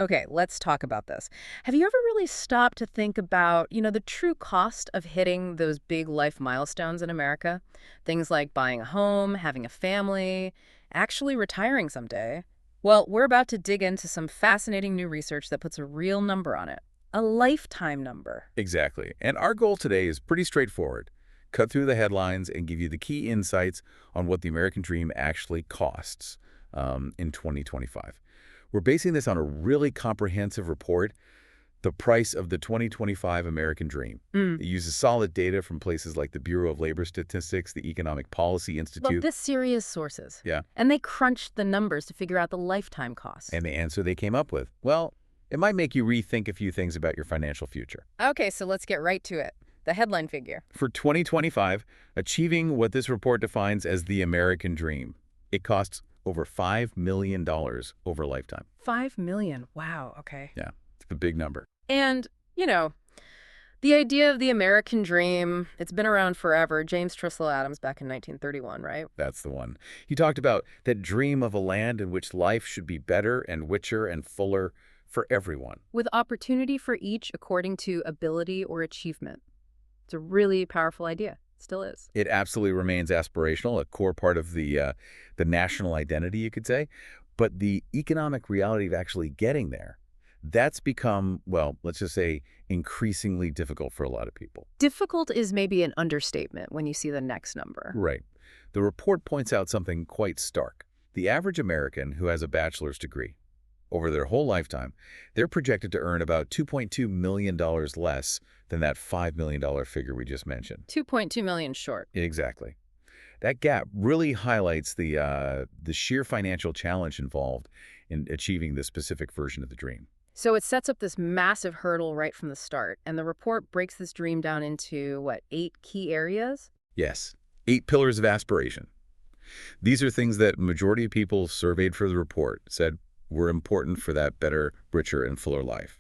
Okay, let's talk about this. Have you ever really stopped to think about, the true cost of hitting those big life milestones in America? Things like buying a home, having a family, actually retiring someday. Well, we're about to dig into some fascinating new research that puts a real number on it. A lifetime number. Exactly. And our goal today is pretty straightforward. Cut through the headlines and give you the key insights on what the American dream actually costs in 2025. We're basing this on a really comprehensive report, The Price of the 2025 American Dream. Mm. It uses solid data from places like the Bureau of Labor Statistics, the Economic Policy Well, Institute. this serious sources. Yeah. And they crunched the numbers to figure out the lifetime cost. And the answer they came up with, well, it might make you rethink a few things about your financial future. Okay, so let's get right to it. The headline figure. For 2025, achieving what this report defines as the American dream, it costs over $5 million over a lifetime. 5 million. Wow, okay. Yeah, it's a big number. And, the idea of the American dream, it's been around forever. James Trissell Adams back in 1931, right? That's the one. He talked about that dream of a land in which life should be better and richer and fuller for everyone. With opportunity for each according to ability or achievement. It's a really powerful idea. Still is. It absolutely remains aspirational, a core part of the national identity, you could say. But the economic reality of actually getting there, that's become, well, let's just say, increasingly difficult for a lot of people. Difficult is maybe an understatement when you see the next number. Right. The report points out something quite stark. The average American who has a bachelor's degree, over their whole lifetime, they're projected to earn about $2.2 million less than that $5 million figure we just mentioned. 2.2 million short. Exactly. That gap really highlights the sheer financial challenge involved in achieving this specific version of the dream. So it sets up this massive hurdle right from the start. And the report breaks this dream down into, 8 key areas? Yes, 8 pillars of aspiration. These are things that majority of people surveyed for the report said were important for that better, richer, and fuller life.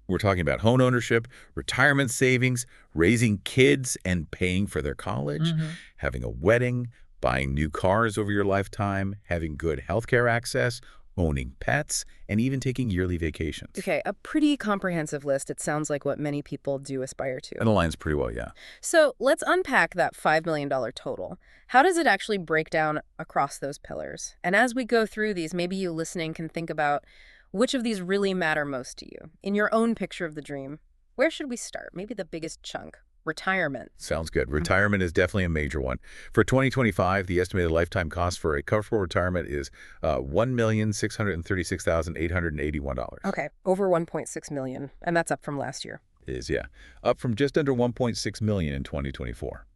We're talking about home ownership, retirement savings, raising kids and paying for their college, having a wedding, buying new cars over your lifetime, having good healthcare access, owning pets, and even taking yearly vacations. Okay, a pretty comprehensive list. It sounds like what many people do aspire to. That aligns pretty well, yeah. So let's unpack that $5 million total. How does it actually break down across those pillars? And as we go through these, maybe you listening can think about which of these really matter most to you. In your own picture of the dream, where should we start? Maybe the biggest chunk. Retirement. Sounds good. Retirement is definitely a major one. For 2025, the estimated lifetime cost for a comfortable retirement is $1,636,881. Okay, over 1.6 million, and that's up from last year. It is, yeah. Up from just under 1.6 million in 2024.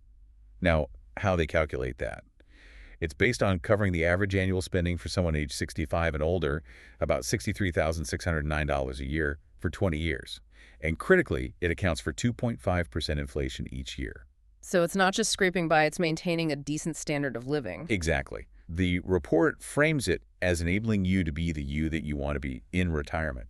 Now, how they calculate that? It's based on covering the average annual spending for someone age 65 and older, about $63,609 a year for 20 years. And critically, it accounts for 2.5% inflation each year. So it's not just scraping by, it's maintaining a decent standard of living. Exactly. The report frames it as enabling you to be the you that you want to be in retirement.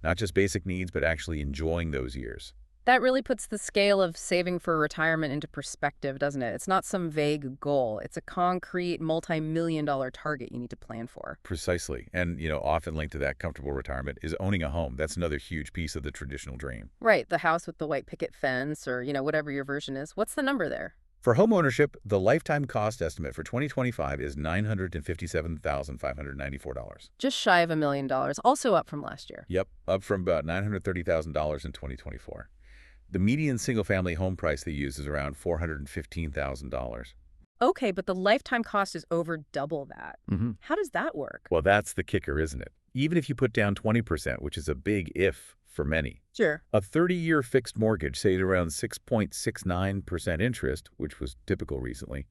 Not just basic needs, but actually enjoying those years. That really puts the scale of saving for retirement into perspective, doesn't it? It's not some vague goal. It's a concrete, multi-million-dollar target you need to plan for. Precisely. And, often linked to that comfortable retirement is owning a home. That's another huge piece of the traditional dream. Right, the house with the white picket fence or, whatever your version is. What's the number there? For home ownership, the lifetime cost estimate for 2025 is $957,594. Just shy of $1 million, also up from last year. Yep, up from about $930,000 in 2024. The median single-family home price they use is around $415,000. Okay, but the lifetime cost is over double that. How does that work? Well, that's the kicker, isn't it? Even if you put down 20%, which is a big if for many, Sure. a 30-year fixed mortgage, say at around 6.69% interest, which was typical recently,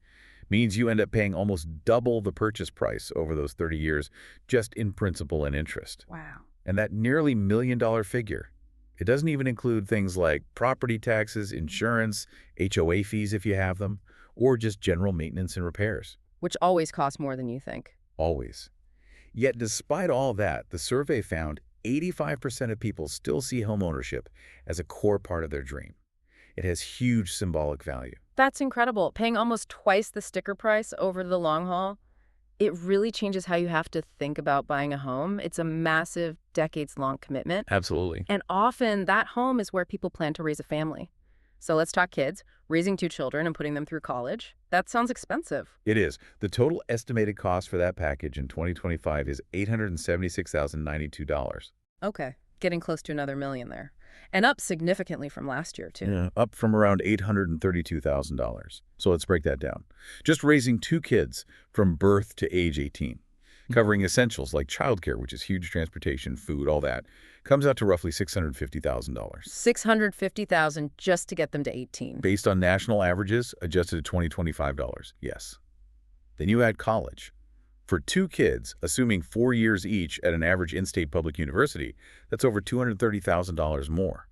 means you end up paying almost double the purchase price over those 30 years just in principal and interest. Wow. And that nearly $1 million figure, it doesn't even include things like property taxes, insurance, HOA fees if you have them, or just general maintenance and repairs. Which always costs more than you think. Always. Yet despite all that, the survey found 85% of people still see homeownership as a core part of their dream. It has huge symbolic value. That's incredible. Paying almost twice the sticker price over the long haul. It really changes how you have to think about buying a home. It's a massive, decades-long commitment. Absolutely. And often that home is where people plan to raise a family. So let's talk kids. Raising 2 children and putting them through college. That sounds expensive. It is. The total estimated cost for that package in 2025 is $876,092. Okay, getting close to another million there. And up significantly from last year, too. Yeah, up from around $832,000. So let's break that down. Just raising 2 kids from birth to age 18, covering essentials like childcare, which is huge, transportation, food, all that, comes out to roughly $650,000. $650,000 just to get them to 18. Based on national averages, adjusted to 2025 dollars, yes. Then you add college. For 2 kids, assuming 4 years each at an average in-state public university, that's over $230,000 more.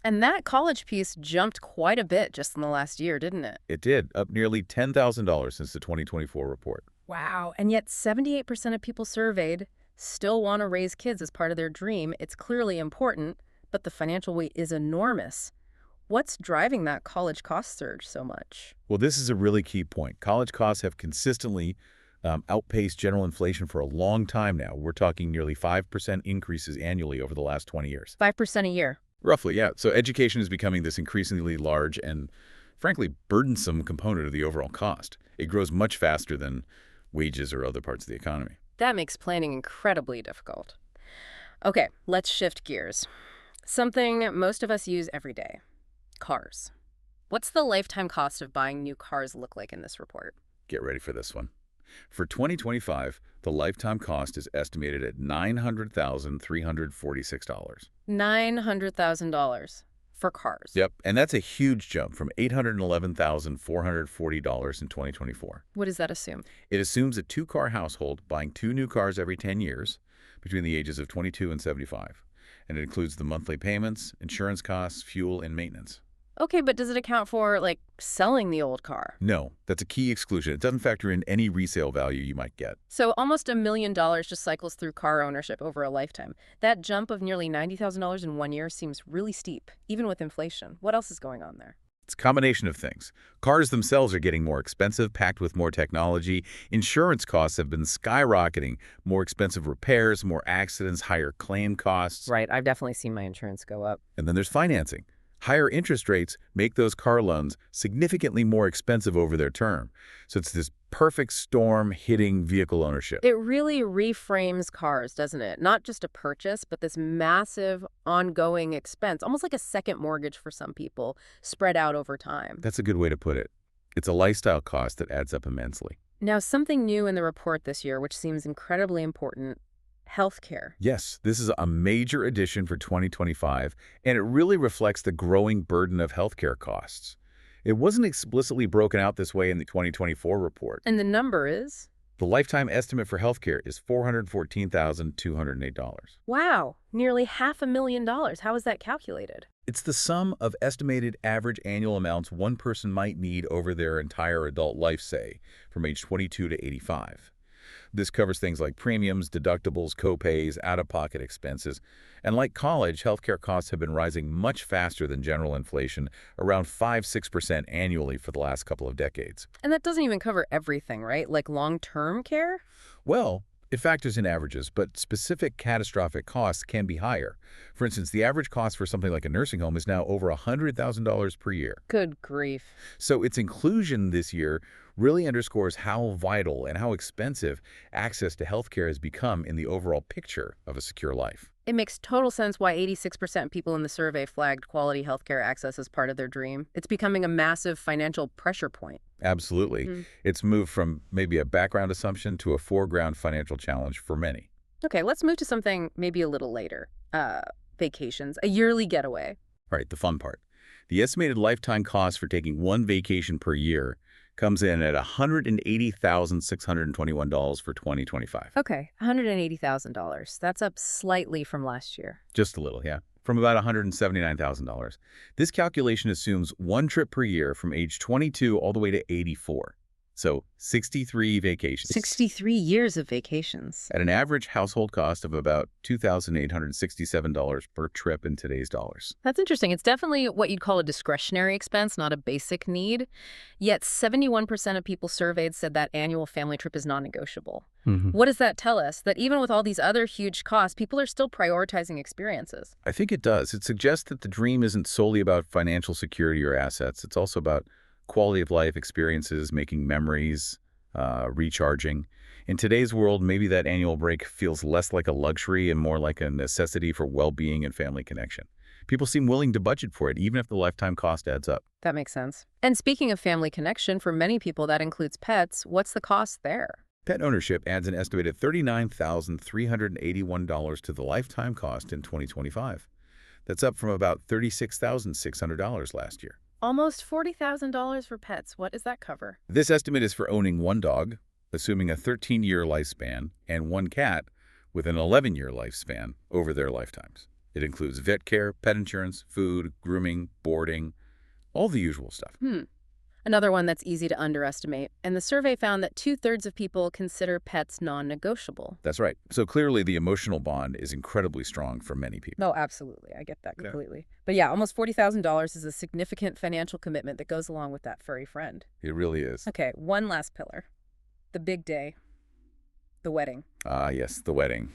And that college piece jumped quite a bit just in the last year, didn't it? It did, up nearly $10,000 since the 2024 report. Wow. And yet 78% of people surveyed still want to raise kids as part of their dream. It's clearly important, but the financial weight is enormous. What's driving that college cost surge so much? Well, this is a really key point. College costs have consistently outpaced general inflation for a long time now. We're talking nearly 5% increases annually over the last 20 years. 5% a year. Roughly, yeah. So education is becoming this increasingly large and, frankly, burdensome component of the overall cost. It grows much faster than wages or other parts of the economy. That makes planning incredibly difficult. Okay, let's shift gears. Something most of us use every day. Cars. What's the lifetime cost of buying new cars look like in this report? Get ready for this one. For 2025, the lifetime cost is estimated at $900,346. $900,000 for cars. Yep, and that's a huge jump from $811,440 in 2024. What does that assume? It assumes a 2-car household buying 2 new cars every 10 years between the ages of 22 and 75. And it includes the monthly payments, insurance costs, fuel, and maintenance. Okay, but does it account for, like, selling the old car? No, that's a key exclusion. It doesn't factor in any resale value you might get. So almost $1 million just cycles through car ownership over a lifetime. That jump of nearly $90,000 in 1 year seems really steep, even with inflation. What else is going on there? It's a combination of things. Cars themselves are getting more expensive, packed with more technology. Insurance costs have been skyrocketing. More expensive repairs, more accidents, higher claim costs. Right, I've definitely seen my insurance go up. And then there's financing. Higher interest rates make those car loans significantly more expensive over their term. So it's this perfect storm hitting vehicle ownership. It really reframes cars, doesn't it? Not just a purchase, but this massive ongoing expense, almost like a second mortgage for some people, spread out over time. That's a good way to put it. It's a lifestyle cost that adds up immensely. Now, something new in the report this year, which seems incredibly important, healthcare. Yes, this is a major addition for 2025, and it really reflects the growing burden of healthcare costs. It wasn't explicitly broken out this way in the 2024 report. And the number is? The lifetime estimate for healthcare is $414,208. Wow, nearly $500,000. How is that calculated? It's the sum of estimated average annual amounts one person might need over their entire adult life, say, from age 22 to 85. This covers things like premiums, deductibles, copays, out-of-pocket expenses. And like college, healthcare costs have been rising much faster than general inflation, around 5–6% annually for the last couple of decades. And that doesn't even cover everything, right? Like long-term care? Well, it factors in averages, but specific catastrophic costs can be higher. For instance, the average cost for something like a nursing home is now over $100,000 per year. Good grief. So its inclusion this year really underscores how vital and how expensive access to healthcare has become in the overall picture of a secure life. It makes total sense why 86% of people in the survey flagged quality healthcare access as part of their dream. It's becoming a massive financial pressure point. Absolutely. It's moved from maybe a background assumption to a foreground financial challenge for many. Okay, let's move to something maybe a little later. Vacations, a yearly getaway. All right, the fun part. The estimated lifetime cost for taking one vacation per year comes in at $180,621 for 2025. Okay, $180,000. That's up slightly from last year. Just a little, yeah. From about $179,000. This calculation assumes one trip per year from age 22 all the way to 84. So 63 vacations. 63 years of vacations. At an average household cost of about $2,867 per trip in today's dollars. That's interesting. It's definitely what you'd call a discretionary expense, not a basic need. Yet 71% of people surveyed said that annual family trip is non-negotiable. Hmm. What does that tell us? That even with all these other huge costs, people are still prioritizing experiences. I think it does. It suggests that the dream isn't solely about financial security or assets. It's also about quality of life experiences, making memories, recharging. In today's world, maybe that annual break feels less like a luxury and more like a necessity for well-being and family connection. People seem willing to budget for it, even if the lifetime cost adds up. That makes sense. And speaking of family connection, for many people that includes pets, what's the cost there? Pet ownership adds an estimated $39,381 to the lifetime cost in 2025. That's up from about $36,600 last year. Almost $40,000 for pets. What does that cover? This estimate is for owning one dog, assuming a 13-year lifespan, and one cat with an 11-year lifespan over their lifetimes. It includes vet care, pet insurance, food, grooming, boarding, all the usual stuff. Another one that's easy to underestimate. And the survey found that 2/3 of people consider pets non-negotiable. That's right. So clearly the emotional bond is incredibly strong for many people. No, absolutely. I get that Yeah. completely. But yeah, almost $40,000 is a significant financial commitment that goes along with that furry friend. It really is. Okay, one last pillar. The big day. The wedding. Ah, yes, the wedding.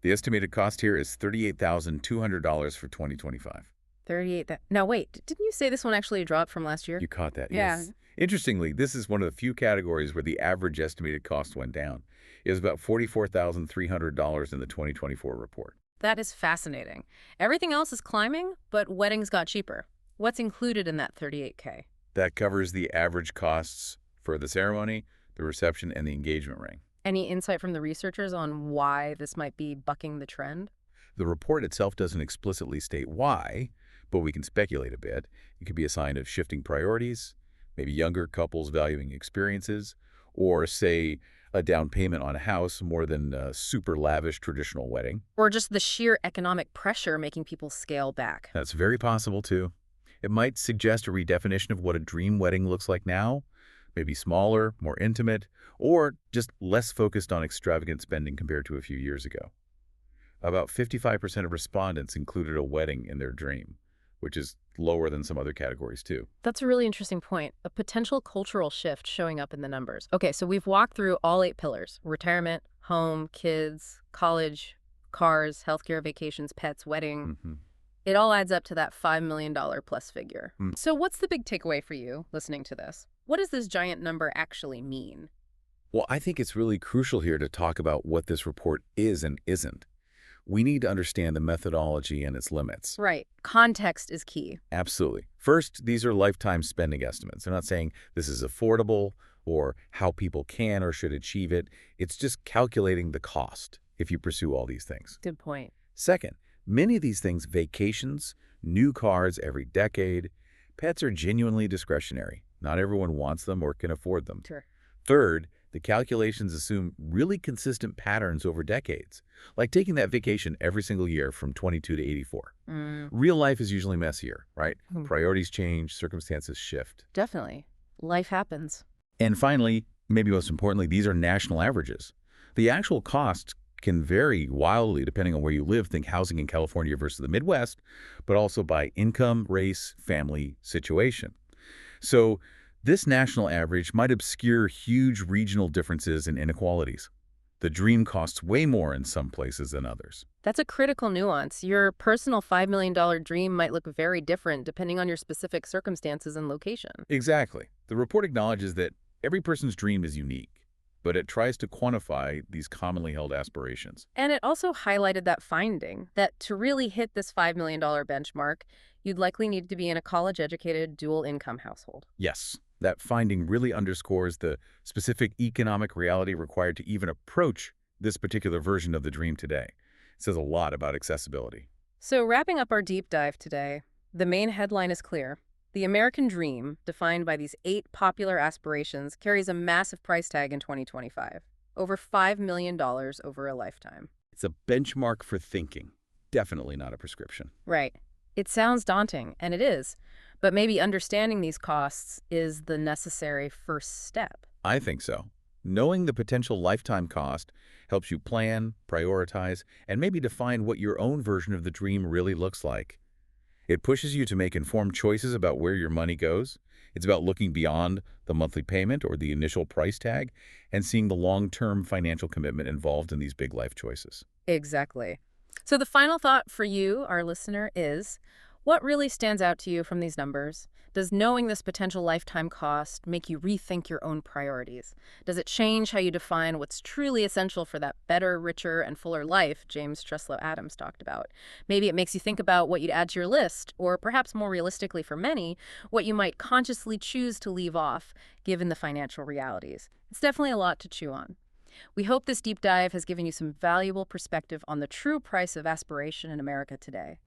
The estimated cost here is $38,200 for 2025. 38. Now wait, didn't you say this one actually dropped from last year? You caught that, Yeah. yes. Interestingly, this is one of the few categories where the average estimated cost went down. It was about $44,300 in the 2024 report. That is fascinating. Everything else is climbing, but weddings got cheaper. What's included in that 38K? That covers the average costs for the ceremony, the reception, and the engagement ring. Any insight from the researchers on why this might be bucking the trend? The report itself doesn't explicitly state why, but we can speculate a bit. It could be a sign of shifting priorities, maybe younger couples valuing experiences, or, say, a down payment on a house more than a super lavish traditional wedding. Or just the sheer economic pressure making people scale back? That's very possible, too. It might suggest a redefinition of what a dream wedding looks like now, maybe smaller, more intimate, or just less focused on extravagant spending compared to a few years ago. About 55% of respondents included a wedding in their dream, which is lower than some other categories, too. That's a really interesting point. A potential cultural shift showing up in the numbers. Okay, so we've walked through all 8 pillars: retirement, home, kids, college, cars, healthcare, vacations, pets, wedding. Hmm. It all adds up to that $5 million plus figure. Mm. So what's the big takeaway for you listening to this? What does this giant number actually mean? Well, I think it's really crucial here to talk about what this report is and isn't. We need to understand the methodology and its limits. Right. Context is key. Absolutely. First, these are lifetime spending estimates. They're not saying this is affordable or how people can or should achieve it. It's just calculating the cost if you pursue all these things. Good point. Second, many of these things, vacations, new cars every decade, pets are genuinely discretionary. Not everyone wants them or can afford them. Sure. Third, the calculations assume really consistent patterns over decades, like taking that vacation every single year from 22 to 84. Real life is usually messier, right? Priorities change, circumstances shift. Definitely. Life happens. And finally, maybe most importantly, these are national averages. The actual costs can vary wildly depending on where you live. Think housing in California versus the Midwest, but also by income, race, family, situation. So this national average might obscure huge regional differences and inequalities. The dream costs way more in some places than others. That's a critical nuance. Your personal $5 million dream might look very different depending on your specific circumstances and location. Exactly. The report acknowledges that every person's dream is unique, but it tries to quantify these commonly held aspirations. And it also highlighted that finding that to really hit this $5 million benchmark, you'd likely need to be in a college-educated, dual-income household. Yes, that finding really underscores the specific economic reality required to even approach this particular version of the dream today. It says a lot about accessibility. So wrapping up our deep dive today, the main headline is clear. The American dream, defined by these 8 popular aspirations, carries a massive price tag in 2025. Over $5 million over a lifetime. It's a benchmark for thinking, definitely not a prescription. Right. It sounds daunting, and it is. But maybe understanding these costs is the necessary first step. I think so. Knowing the potential lifetime cost helps you plan, prioritize, and maybe define what your own version of the dream really looks like. It pushes you to make informed choices about where your money goes It's about looking beyond the monthly payment or the initial price tag and seeing the long-term financial commitment involved in these big life choices. Exactly. So the final thought for you, our listener, is what really stands out to you from these numbers? Does knowing this potential lifetime cost make you rethink your own priorities? Does it change how you define what's truly essential for that better, richer, and fuller life James Treslow Adams talked about? Maybe it makes you think about what you'd add to your list, or perhaps more realistically for many, what you might consciously choose to leave off given the financial realities. It's definitely a lot to chew on. We hope this deep dive has given you some valuable perspective on the true price of aspiration in America today.